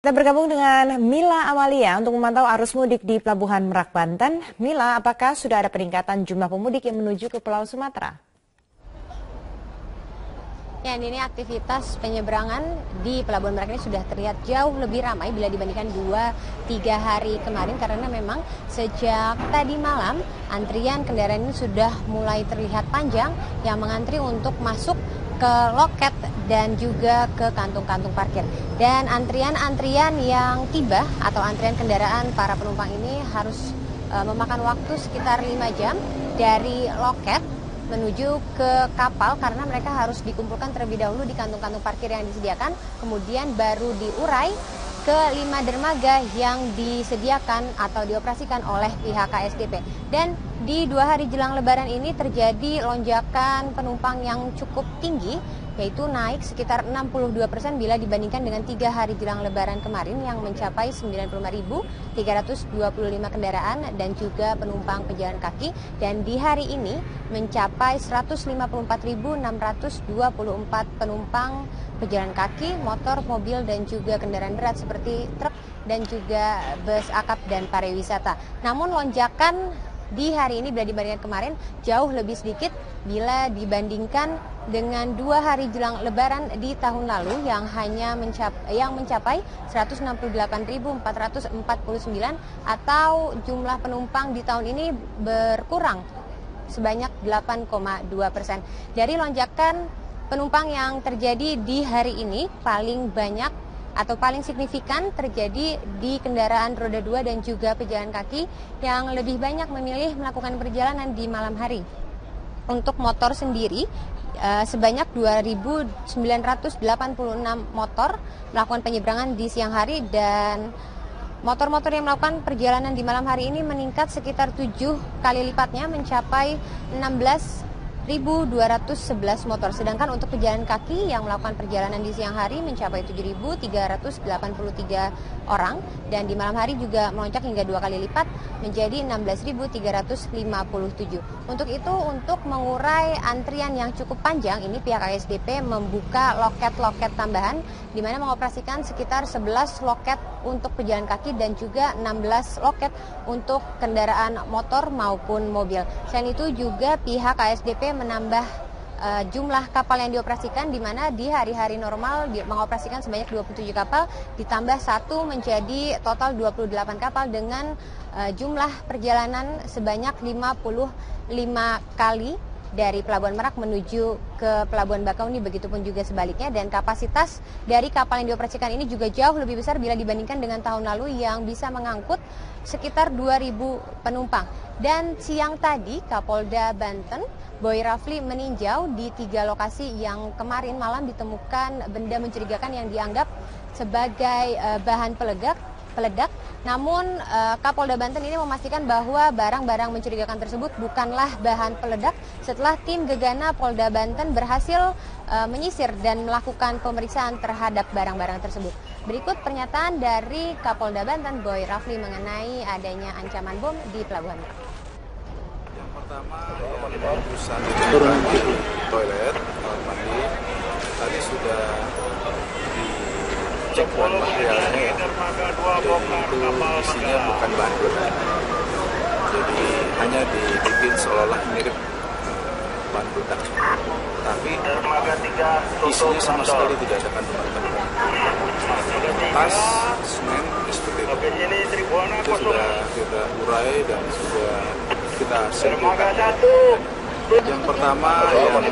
Kita bergabung dengan Mila Amalia untuk memantau arus mudik di Pelabuhan Merak, Banten. Mila, apakah sudah ada peningkatan jumlah pemudik yang menuju ke Pulau Sumatera? Ya, ini aktivitas penyeberangan di Pelabuhan Merak ini sudah terlihat jauh lebih ramai bila dibandingkan 2-3 hari kemarin, karena memang sejak tadi malam antrian kendaraan ini sudah mulai terlihat panjang yang mengantri untuk masuk ke loket dan juga ke kantung-kantung parkir. Dan antrian-antrian yang tiba atau antrian kendaraan para penumpang ini harus memakan waktu sekitar 5 jam dari loket menuju ke kapal, karena mereka harus dikumpulkan terlebih dahulu di kantung-kantung parkir yang disediakan, kemudian baru diurai ke 5 dermaga yang disediakan atau dioperasikan oleh pihak KSDP. Dan di 2 hari jelang Lebaran ini terjadi lonjakan penumpang yang cukup tinggi, yaitu naik sekitar 62% bila dibandingkan dengan 3 hari jelang Lebaran kemarin yang mencapai 95.325 kendaraan dan juga penumpang pejalan kaki, dan di hari ini mencapai 154.624 penumpang pejalan kaki, motor, mobil, dan juga kendaraan berat seperti truk dan juga bus akap dan pariwisata. Namun lonjakan di hari ini bila dibandingkan kemarin jauh lebih sedikit bila dibandingkan dengan 2 hari jelang Lebaran di tahun lalu yang hanya mencapai 168.449, atau jumlah penumpang di tahun ini berkurang sebanyak 8,2%. Dari lonjakan penumpang yang terjadi di hari ini, paling banyak atau paling signifikan terjadi di kendaraan roda 2 dan juga pejalan kaki yang lebih banyak memilih melakukan perjalanan di malam hari. Untuk motor sendiri, sebanyak 2.986 motor melakukan penyeberangan di siang hari, dan motor-motor yang melakukan perjalanan di malam hari ini meningkat sekitar 7 kali lipatnya, mencapai 16.211 motor. Sedangkan untuk pejalan kaki yang melakukan perjalanan di siang hari mencapai 7.383 orang, dan di malam hari juga melonjak hingga 2 kali lipat menjadi 16.357. Untuk itu, untuk mengurai antrian yang cukup panjang ini, pihak KSDP membuka loket-loket tambahan di mana mengoperasikan sekitar 11 loket untuk pejalan kaki dan juga 16 loket untuk kendaraan motor maupun mobil. Selain itu juga pihak KSDP menambah jumlah kapal yang dioperasikan, di mana di hari-hari normal mengoperasikan sebanyak 27 kapal, ditambah 1 menjadi total 28 kapal dengan jumlah perjalanan sebanyak 55 kali dari Pelabuhan Merak menuju ke Pelabuhan Bakauni, begitupun juga sebaliknya. Dan kapasitas dari kapal yang dioperasikan ini juga jauh lebih besar bila dibandingkan dengan tahun lalu yang bisa mengangkut sekitar 2.000 penumpang. Dan siang tadi Kapolda Banten Boy Rafli meninjau di 3 lokasi yang kemarin malam ditemukan benda mencurigakan yang dianggap sebagai bahan peledak. Namun Kapolda Banten ini memastikan bahwa barang-barang mencurigakan tersebut bukanlah bahan peledak setelah tim Gegana Polda Banten berhasil menyisir dan melakukan pemeriksaan terhadap barang-barang tersebut. Berikut pernyataan dari Kapolda Banten Boy Rafli mengenai adanya ancaman bom di Pelabuhan Merak. Yang pertama, yang urusan di toilet, kamar mandi, tadi sudah dicek bahan materialnya, dan itu isinya bukan bahan peledak. Jadi hanya dibikin seolah-olah mirip bahan peledak, tapi isinya sama sekali tidak ada kandungan peledak. Tas, semen, seperti itu. Itu sudah kita urai dan sudah kita singkirkan. Yang pertama yang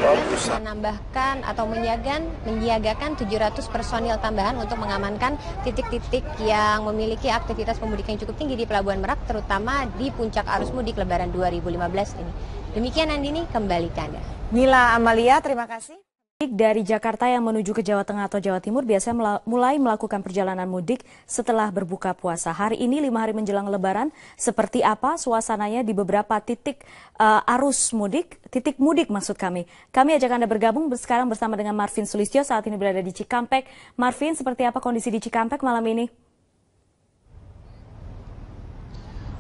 menambahkan atau menyiagakan 700 personil tambahan untuk mengamankan titik-titik yang memiliki aktivitas pemudik yang cukup tinggi di Pelabuhan Merak, terutama di puncak arus mudik Lebaran 2015 ini. Demikian Andini, kembali ke Anda. Mila Amalia, terima kasih. Dari Jakarta yang menuju ke Jawa Tengah atau Jawa Timur biasanya mulai melakukan perjalanan mudik setelah berbuka puasa. Hari ini 5 hari menjelang Lebaran, seperti apa suasananya di beberapa titik arus mudik, titik mudik maksud kami. Kami ajak Anda bergabung sekarang bersama dengan Marvin Sulistyo, saat ini berada di Cikampek. Marvin, seperti apa kondisi di Cikampek malam ini?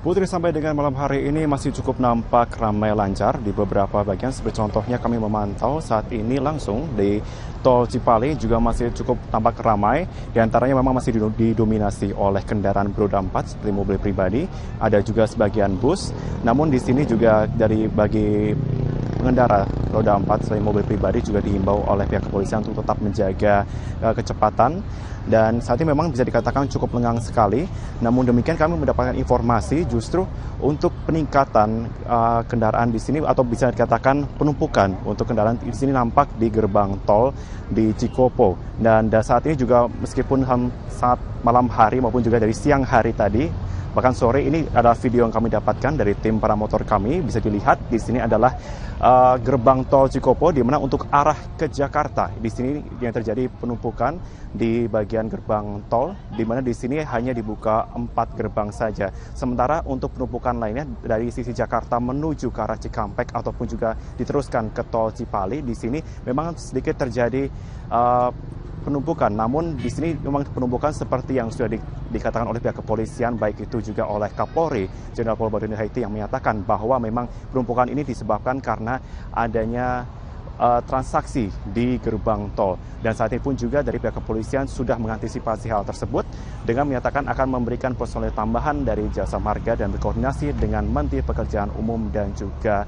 Putri, sampai dengan malam hari ini masih cukup nampak ramai lancar di beberapa bagian. Seperti contohnya kami memantau saat ini langsung di Tol Cipali juga masih cukup tampak ramai. Di antaranya memang masih didominasi oleh kendaraan beroda 4 seperti mobil pribadi. Ada juga sebagian bus. Namun di sini juga bagi pengendara roda 4 selain mobil pribadi juga dihimbau oleh pihak kepolisian untuk tetap menjaga kecepatan. Dan saat ini memang bisa dikatakan cukup lengang sekali. Namun demikian kami mendapatkan informasi justru untuk peningkatan kendaraan di sini, atau bisa dikatakan penumpukan untuk kendaraan di sini nampak di gerbang tol di Cikopo. Dan saat ini juga meskipun saat malam hari maupun juga dari siang hari tadi, bahkan sore, ini adalah video yang kami dapatkan dari tim paramotor kami. Bisa dilihat di sini adalah gerbang tol Cikopo, di mana untuk arah ke Jakarta di sini yang terjadi penumpukan di bagian gerbang tol, di mana di sini hanya dibuka 4 gerbang saja. Sementara untuk penumpukan lainnya dari sisi Jakarta menuju ke arah Cikampek ataupun juga diteruskan ke tol Cipali, di sini memang sedikit terjadi penumpukan. Namun di sini memang penumpukan seperti yang sudah dikatakan oleh pihak kepolisian, baik itu juga oleh Kapolri Jenderal Pol Badrodin Haiti, yang menyatakan bahwa memang penumpukan ini disebabkan karena adanya transaksi di gerbang tol. Dan saat ini pun juga dari pihak kepolisian sudah mengantisipasi hal tersebut dengan menyatakan akan memberikan personel tambahan dari Jasa Marga dan berkoordinasi dengan Menteri Pekerjaan Umum dan juga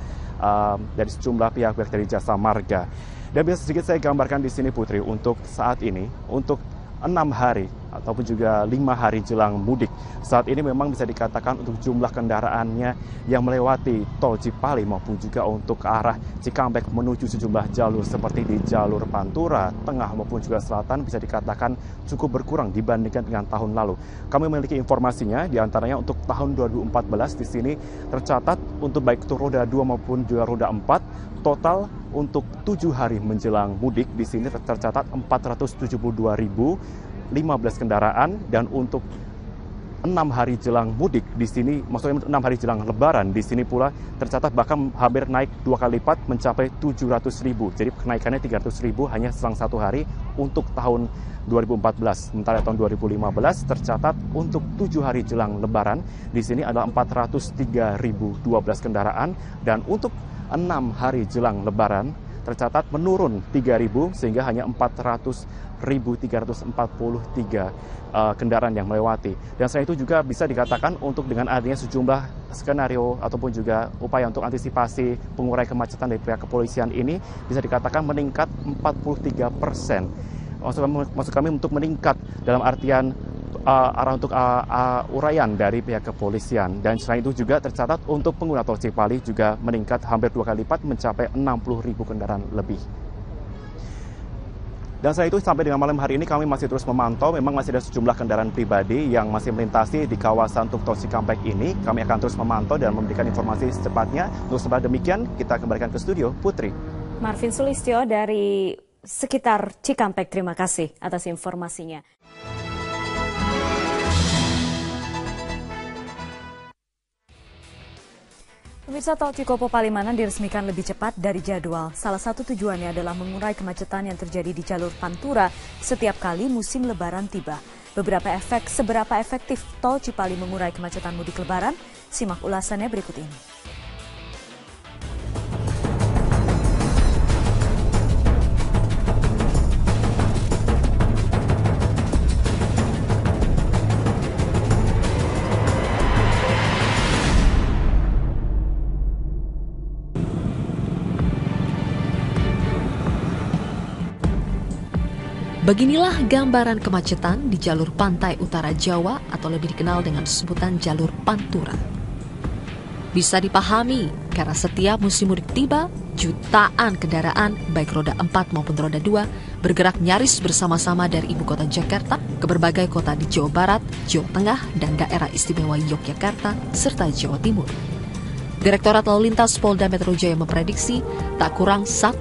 dari sejumlah pihak-pihak dari Jasa Marga. Dan bisa sedikit saya gambarkan di sini, Putri, untuk saat ini, untuk 6 hari ataupun juga 5 hari jelang mudik. Saat ini memang bisa dikatakan untuk jumlah kendaraannya yang melewati tol Cipali maupun juga untuk ke arah Cikampek menuju sejumlah jalur seperti di jalur Pantura, Tengah maupun juga Selatan bisa dikatakan cukup berkurang dibandingkan dengan tahun lalu. Kami memiliki informasinya, di antaranya untuk tahun 2014 di sini tercatat untuk baik itu roda 2 maupun juga roda 4, total untuk 7 hari menjelang mudik di sini tercatat 472.015 kendaraan, dan untuk 6 hari jelang mudik di sini, maksudnya 6 hari jelang Lebaran di sini pula tercatat bahkan hampir naik 2 kali lipat mencapai 700.000. Jadi kenaikannya 300.000 hanya selang 1 hari untuk tahun 2014. Sementara tahun 2015 tercatat untuk 7 hari jelang Lebaran di sini adalah 403.012 kendaraan, dan untuk 6 hari jelang Lebaran tercatat menurun 3.000 sehingga hanya 400.343 kendaraan yang melewati. Dan selain itu juga bisa dikatakan untuk dengan adanya sejumlah skenario ataupun juga upaya untuk antisipasi pengurai kemacetan dari pihak kepolisian ini bisa dikatakan meningkat 43%. Maksud kami untuk meningkat dalam artian arah untuk uraian dari pihak kepolisian. Dan selain itu juga tercatat untuk pengguna tol Cipali juga meningkat hampir 2 kali lipat mencapai 60.000 kendaraan lebih. Dan selain itu sampai dengan malam hari ini kami masih terus memantau, memang masih ada sejumlah kendaraan pribadi yang masih melintasi di kawasan tol Cikampek ini. Kami akan terus memantau dan memberikan informasi secepatnya. Untuk sementara demikian kita kembalikan ke studio, Putri. Marvin Sulistyo dari sekitar Cikampek, terima kasih atas informasinya. Pemirsa, tol Cikopo Palimanan diresmikan lebih cepat dari jadwal. Salah satu tujuannya adalah mengurai kemacetan yang terjadi di jalur Pantura setiap kali musim Lebaran tiba. Seberapa efektif tol Cipali mengurai kemacetan mudik Lebaran? Simak ulasannya berikut ini. Beginilah gambaran kemacetan di jalur pantai utara Jawa atau lebih dikenal dengan sebutan jalur Pantura. Bisa dipahami karena setiap musim mudik tiba, jutaan kendaraan baik roda 4 maupun roda 2 bergerak nyaris bersama-sama dari ibu kota Jakarta ke berbagai kota di Jawa Barat, Jawa Tengah, dan daerah istimewa Yogyakarta serta Jawa Timur. Direktorat Lalu Lintas Polda Metro Jaya memprediksi tak kurang 1,5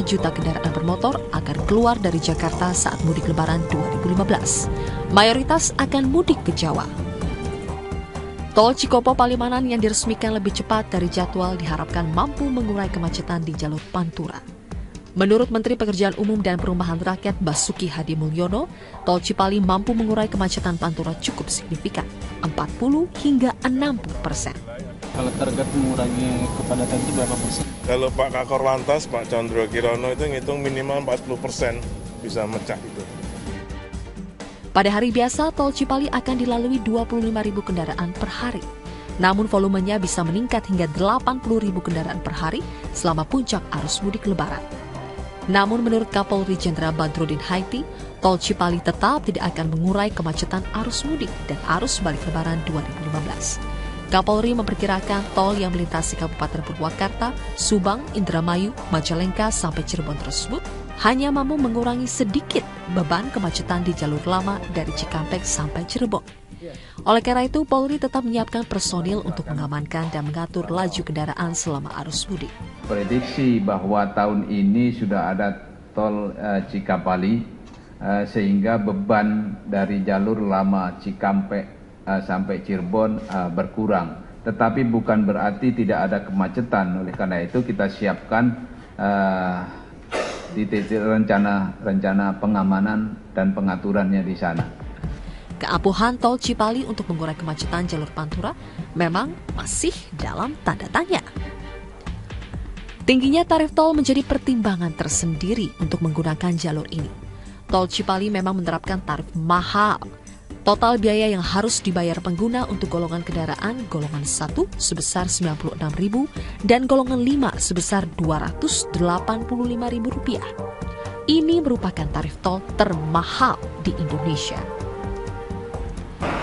juta kendaraan bermotor akan keluar dari Jakarta saat mudik Lebaran 2015. Mayoritas akan mudik ke Jawa. Tol Cikopo Palimanan yang diresmikan lebih cepat dari jadwal diharapkan mampu mengurai kemacetan di jalur Pantura. Menurut Menteri Pekerjaan Umum dan Perumahan Rakyat Basuki Hadi Mulyono, tol Cipali mampu mengurai kemacetan Pantura cukup signifikan, 40 hingga 60%. Kalau target mengurangi kepadatan itu berapa persen? Kalau Pak Kakor Lantas, Pak Chandra Kirono itu ngitung minimal 40% bisa mecah itu. Pada hari biasa, tol Cipali akan dilalui 25.000 kendaraan per hari. Namun volumenya bisa meningkat hingga 80.000 kendaraan per hari selama puncak arus mudik Lebaran. Namun menurut Kapolri Jenderal Badrodin Haiti, tol Cipali tetap tidak akan mengurai kemacetan arus mudik dan arus balik Lebaran 2015. Kapolri memperkirakan tol yang melintasi Kabupaten Purwakarta, Subang, Indramayu, Majalengka sampai Cirebon tersebut hanya mampu mengurangi sedikit beban kemacetan di jalur lama dari Cikampek sampai Cirebon. Oleh karena itu, Polri tetap menyiapkan personil untuk mengamankan dan mengatur laju kendaraan selama arus mudik. Prediksi bahwa tahun ini sudah ada tol Cikapali, sehingga beban dari jalur lama Cikampek sampai Cirebon berkurang. Tetapi bukan berarti tidak ada kemacetan. Oleh karena itu kita siapkan di titik rencana pengamanan dan pengaturannya di sana. Keampuhan tol Cipali untuk mengurai kemacetan jalur Pantura memang masih dalam tanda tanya. Tingginya tarif tol menjadi pertimbangan tersendiri untuk menggunakan jalur ini. Tol Cipali memang menerapkan tarif mahal. Total biaya yang harus dibayar pengguna untuk golongan kendaraan golongan 1 sebesar Rp96.000 dan golongan 5 sebesar Rp285.000. Ini merupakan tarif tol termahal di Indonesia.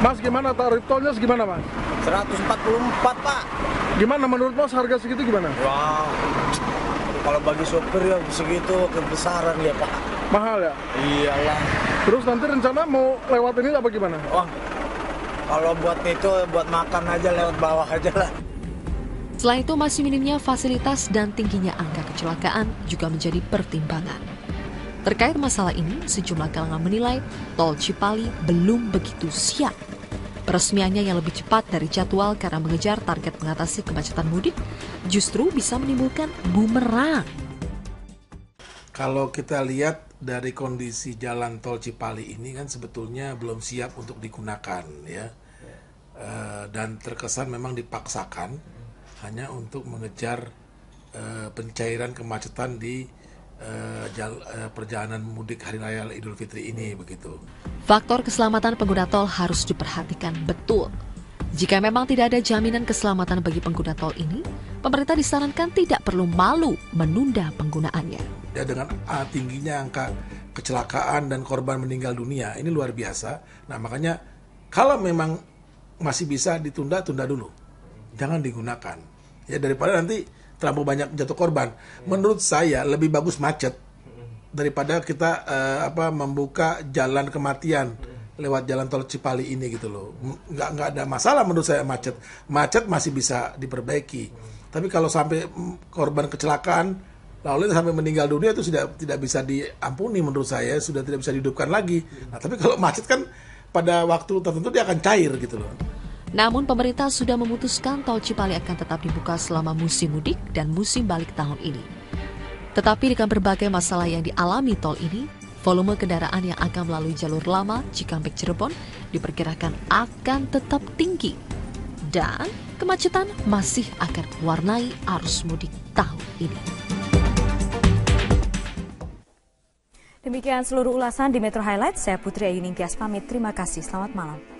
Mas, gimana tarif tolnya segimana, Mas? 144, Pak. Gimana menurut Mas harga segitu gimana? Wah, kalau bagi sopir ya segitu kebesaran ya, Pak. Mahal ya? Iyalah. Terus nanti rencana mau lewat ini apa gimana? Wah, kalau buat itu buat makan aja lewat bawah aja lah. Selain itu, masih minimnya fasilitas dan tingginya angka kecelakaan juga menjadi pertimbangan. Terkait masalah ini, sejumlah kalangan menilai tol Cipali belum begitu siap. Peresmiannya yang lebih cepat dari jadwal karena mengejar target mengatasi kemacetan mudik justru bisa menimbulkan bumerang. Kalau kita lihat dari kondisi jalan tol Cipali ini kan sebetulnya belum siap untuk digunakan ya, dan terkesan memang dipaksakan hanya untuk mengejar pencairan kemacetan di perjalanan mudik Hari Raya Idul Fitri ini begitu. Faktor keselamatan pengguna tol harus diperhatikan betul. Jika memang tidak ada jaminan keselamatan bagi pengguna tol ini, pemerintah disarankan tidak perlu malu menunda penggunaannya. Ya, dengan tingginya angka kecelakaan dan korban meninggal dunia ini luar biasa. Nah, makanya kalau memang masih bisa ditunda, tunda dulu. Jangan digunakan. Ya, daripada nanti terlalu banyak jatuh korban. Menurut saya lebih bagus macet daripada kita membuka jalan kematian lewat jalan tol Cipali ini gitu loh. Nggak ada masalah menurut saya macet. Macet masih bisa diperbaiki. Tapi kalau sampai korban kecelakaan lalu sampai meninggal dunia itu sudah tidak bisa diampuni menurut saya, sudah tidak bisa dihidupkan lagi. Nah, tapi kalau macet kan pada waktu tertentu dia akan cair gitu loh. Namun pemerintah sudah memutuskan tol Cipali akan tetap dibuka selama musim mudik dan musim balik tahun ini. Tetapi dengan berbagai masalah yang dialami tol ini, volume kendaraan yang akan melalui jalur lama Cikampek Cirebon diperkirakan akan tetap tinggi. Dan kemacetan masih akan mewarnai arus mudik tahun ini. Demikian seluruh ulasan di Metro Highlight. Saya Putri Ayu Ningtyas pamit. Terima kasih. Selamat malam.